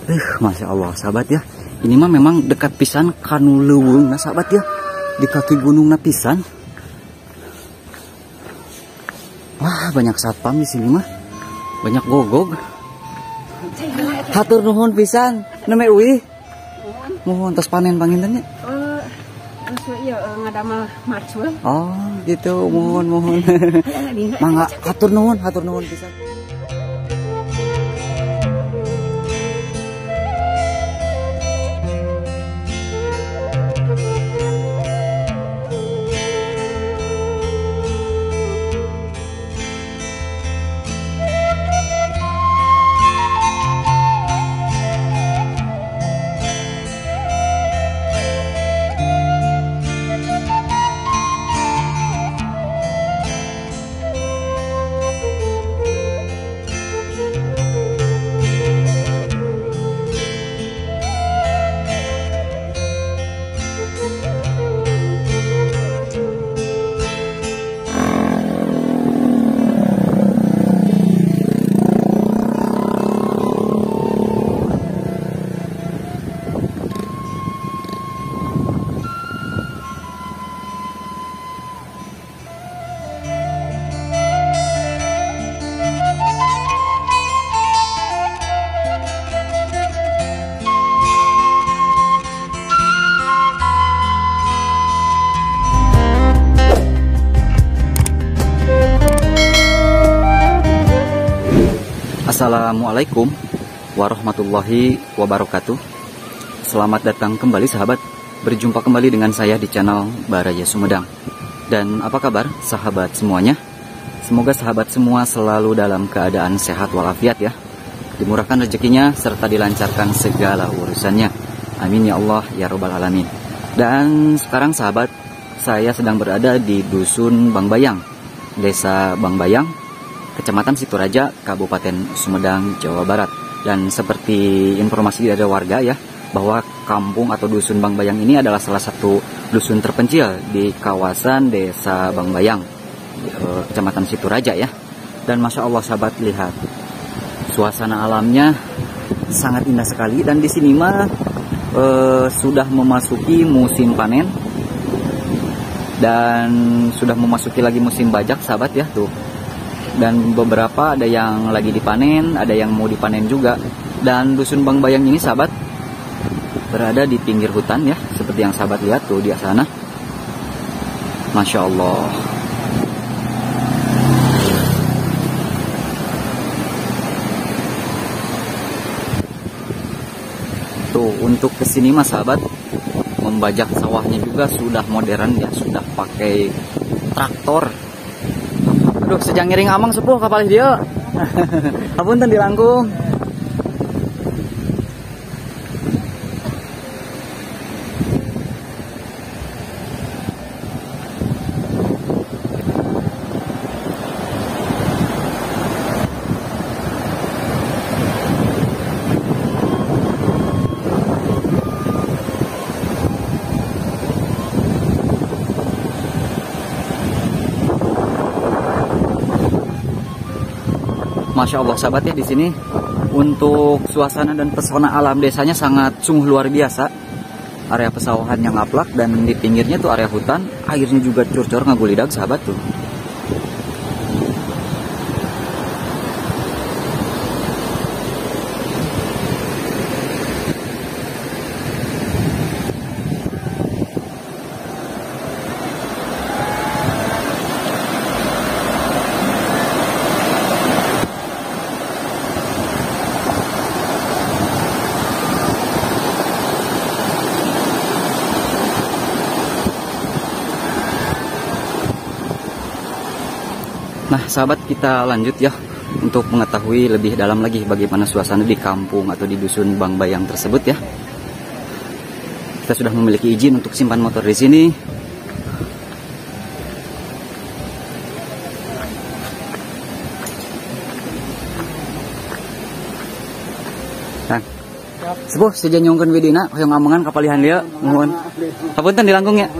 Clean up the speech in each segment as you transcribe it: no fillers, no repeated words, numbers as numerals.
Masya Allah sahabat ya. Ini mah memang dekat pisan kanu leuweung nah sahabat ya. Di kaki gunung pisan. Wah, banyak satpam di sini mah. Banyak gogog. Hatur nuhun pisan. Neme uwi. Mohon tos panen panginten nya. Iya, ngadamel marcul. Oh, gitu. Mohon. Mangga hatur nuhun pisan. Assalamualaikum warahmatullahi wabarakatuh. Selamat datang kembali sahabat. Berjumpa kembali dengan saya di channel Baraya Sumedang. Dan apa kabar sahabat semuanya? Semoga sahabat semua selalu dalam keadaan sehat walafiat ya. Dimurahkan rezekinya serta dilancarkan segala urusannya. Amin ya Allah ya Rabbal Alamin. Dan sekarang sahabat, saya sedang berada di Dusun Bangbayang, Desa Bangbayang, Kecamatan Situraja, Kabupaten Sumedang, Jawa Barat. Dan seperti informasi dari warga ya, bahwa kampung atau Dusun Bangbayang ini adalah salah satu dusun terpencil di kawasan Desa Bangbayang, Kecamatan Situraja ya. Dan Masya Allah sahabat, lihat suasana alamnya sangat indah sekali. Dan di sini mah sudah memasuki musim panen dan sudah memasuki lagi musim bajak sahabat ya tuh. Dan beberapa ada yang lagi dipanen, ada yang mau dipanen juga. Dan Dusun Bangbayang ini sahabat berada di pinggir hutan ya, seperti yang sahabat lihat tuh di sana. Masya Allah. Tuh untuk kesini mas sahabat, membajak sawahnya juga sudah modern ya, sudah pakai traktor. Aduh, sejang ngiring amang sepuh kapal dia. Apunten dilangkung. Masya Allah sahabat ya, di sini untuk suasana dan pesona alam desanya sangat sungguh luar biasa. Area pesawahan yang ngaplak dan di pinggirnya tuh area hutan, airnya juga curcor ngagulidag sahabat tuh. Nah sahabat, kita lanjut ya untuk mengetahui lebih dalam lagi bagaimana suasana di kampung atau di Dusun Bangbayang tersebut ya. Kita sudah memiliki izin untuk simpan motor di sini. Nah, sepuh saja nyongkeun widina hoyong amangan kapalihan dia mohon. Hapunten dilangkung ya.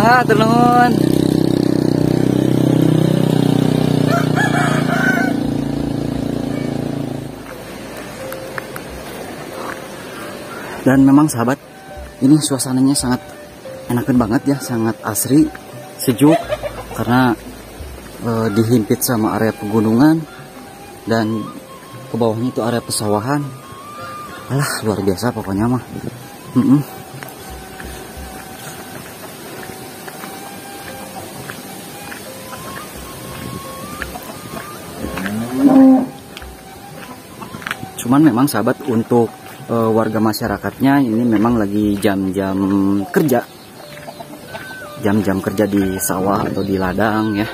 Mangga atur nuhun. Dan memang sahabat, ini suasananya sangat enakan banget ya, sangat asri, sejuk karena dihimpit sama area pegunungan dan ke bawahnya itu area pesawahan. Alah, luar biasa pokoknya mah. Cuman memang sahabat, untuk warga masyarakatnya ini memang lagi jam-jam kerja, jam-jam kerja di sawah atau di ladang ya.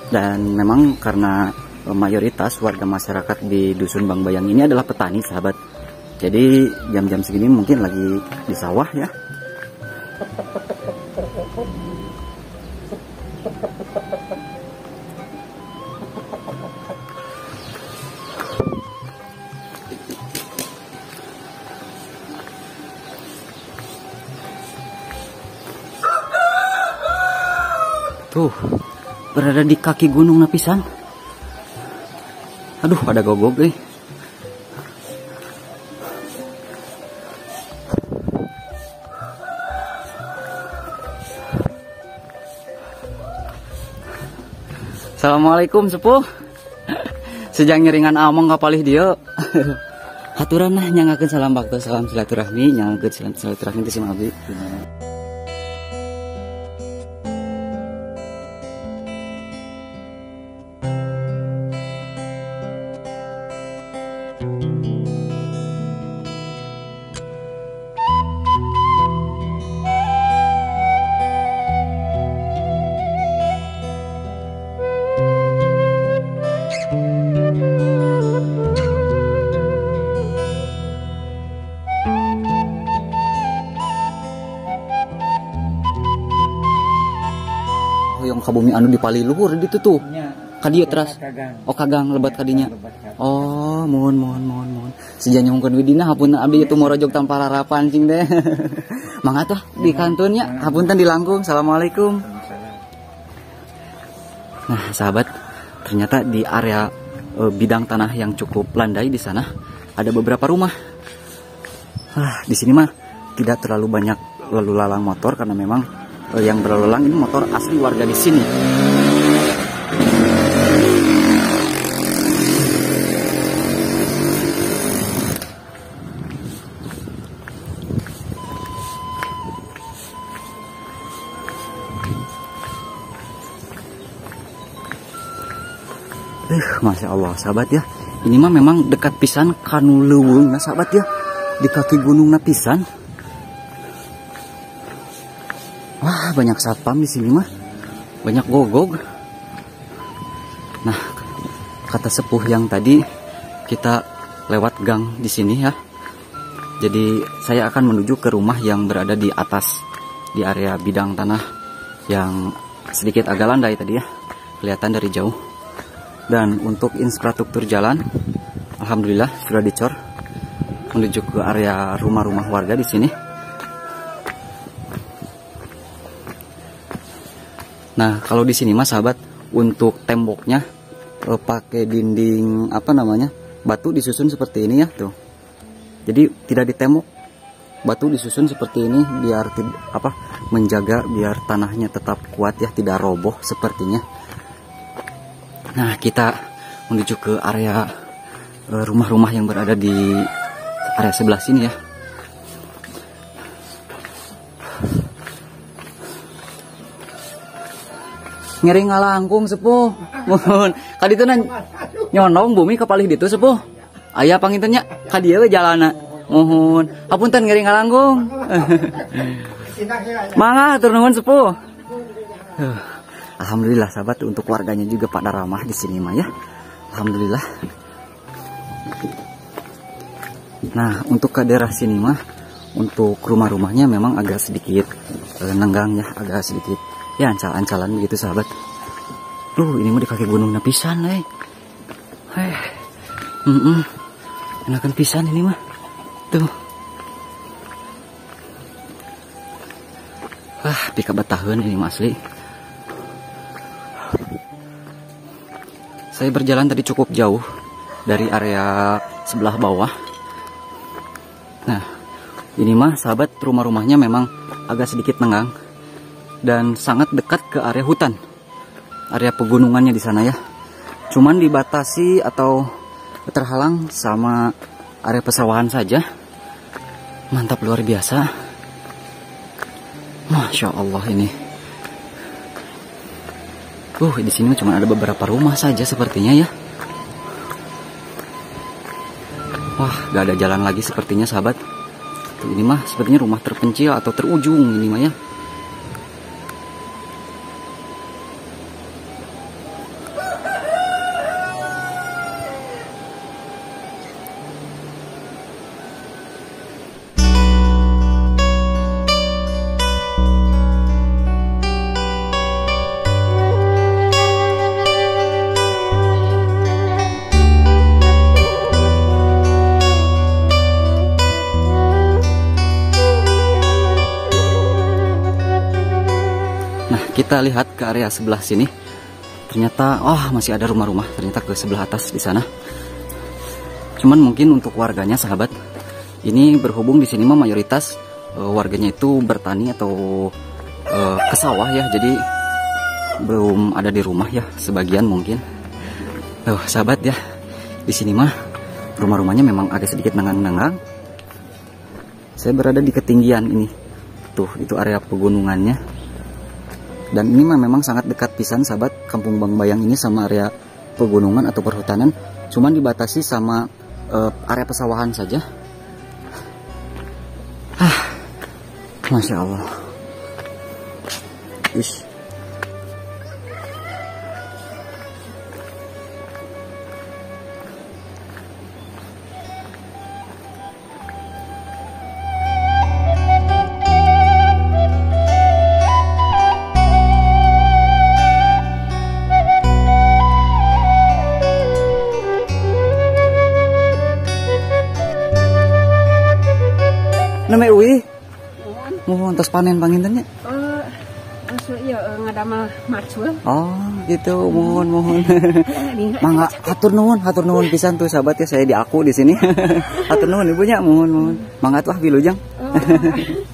Dan memang karena mayoritas warga masyarakat di Dusun Bang Bayang ini adalah petani sahabat, jadi jam-jam segini mungkin lagi di sawah ya. Tuh, berada di kaki gunung napisan. Aduh, ada gogog nih. Assalamualaikum sepuh. Sejang nyeringan among kapalih dia. Haturan lah nyangakeun salam bakto, salam silaturahmi, nyangakeun salam silaturahmi teh sim abdi. Yang kabumi anu di pali luhur ditu tuh. Kadieu teras. Oh kagang lebat kadinya. Oh, mohon. Sejak nyungkeun widina hapunten abdi itu morojog tanpa harapan cing deh. Mangga tuh di kantunnya, hapunten dilangkung. Assalamualaikum. Nah, sahabat, ternyata di area bidang tanah yang cukup landai di sana ada beberapa rumah. Di sini mah tidak terlalu banyak lalu lalang motor karena memang yang berlalu lalang ini motor asli warga di sini. Masya Allah sahabat ya, ini mah memang dekat pisan kanu leuweung ya sahabat ya, di kaki gunung napisan. Wah, banyak satpam di sini mah, banyak gogog. Nah, kata sepuh yang tadi kita lewat gang di sini ya. Jadi saya akan menuju ke rumah yang berada di atas, di area bidang tanah yang sedikit agak landai tadi ya, kelihatan dari jauh. Dan untuk infrastruktur jalan, alhamdulillah sudah dicor menuju ke area rumah-rumah warga di sini. Nah, kalau di sini mas sahabat, untuk temboknya pakai dinding apa namanya, batu disusun seperti ini ya tuh. Jadi tidak ditembok, batu disusun seperti ini biar menjaga biar tanahnya tetap kuat ya, tidak roboh sepertinya. Nah, kita menuju ke area rumah-rumah yang berada di area sebelah sini ya. Ngeri ngalangkung sepuh. Mohon kaditu nyonong bumi kapalih ditu sepuh. Aya pangintennya kadieu we jalana. Mohon hapunten ngeri ngalangkung. Mangga hatur nuhun sepuh. Alhamdulillah sahabat, untuk warganya juga pada ramah di sini mah ya. Alhamdulillah. Nah, untuk ke daerah sini mah, untuk rumah-rumahnya memang agak sedikit nenggang ya, agak sedikit ya ancal-ancalan begitu sahabat. Ini mah di kaki gunung napisan enakan pisan ini mah. Tuh. Pika betaheun ini asli. Saya berjalan tadi cukup jauh dari area sebelah bawah. Nah, ini mah sahabat, rumah-rumahnya memang agak sedikit nenggang dan sangat dekat ke area hutan, area pegunungannya di sana ya. Cuman dibatasi atau terhalang sama area pesawahan saja. Mantap, luar biasa. Masya Allah ini. Di sini cuma ada beberapa rumah saja sepertinya ya. Wah, gak ada jalan lagi sepertinya sahabat. Ini mah sepertinya rumah terpencil atau terujung ini mah ya. Kita lihat ke area sebelah sini. Ternyata masih ada rumah-rumah ternyata ke sebelah atas di sana. Cuman mungkin untuk warganya sahabat, ini berhubung di sini mah mayoritas warganya itu bertani atau ke sawah ya. Jadi belum ada di rumah ya, sebagian mungkin. Sahabat ya, di sini mah rumah-rumahnya memang agak sedikit nengang-nengang. Saya berada di ketinggian ini. Tuh, itu area pegunungannya. Dan ini memang sangat dekat pisan sahabat, Kampung Bang Bayang ini sama area pegunungan atau perhutanan. Cuman dibatasi sama area pesawahan saja. Masya Allah. Ish. Namanya Uwi, mohon tos panen pangintennya. Iya, ngadamel macul. Gitu, mohon. Mangga, hatur nuhun pisan tuh sahabat ya, saya diaku di sini. Hatur nuhun ibunya, mohon. Mangga tuh bilujang.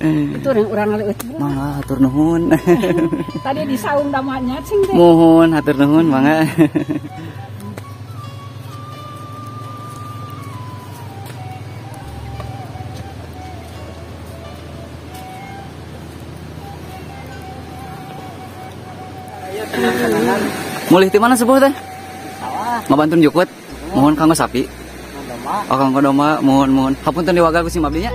Itu yang urang leuit. Mangga, hatur nuhun. Tadi di saung damanya cing teh. Mohon, hatur nuhun, mangga. Mulih di mana sepuh teh? Ngabantun jukut. Mohon kanggo sapi. Kanggo domba, mohon. Hapunten diwagal ku sim abdinya.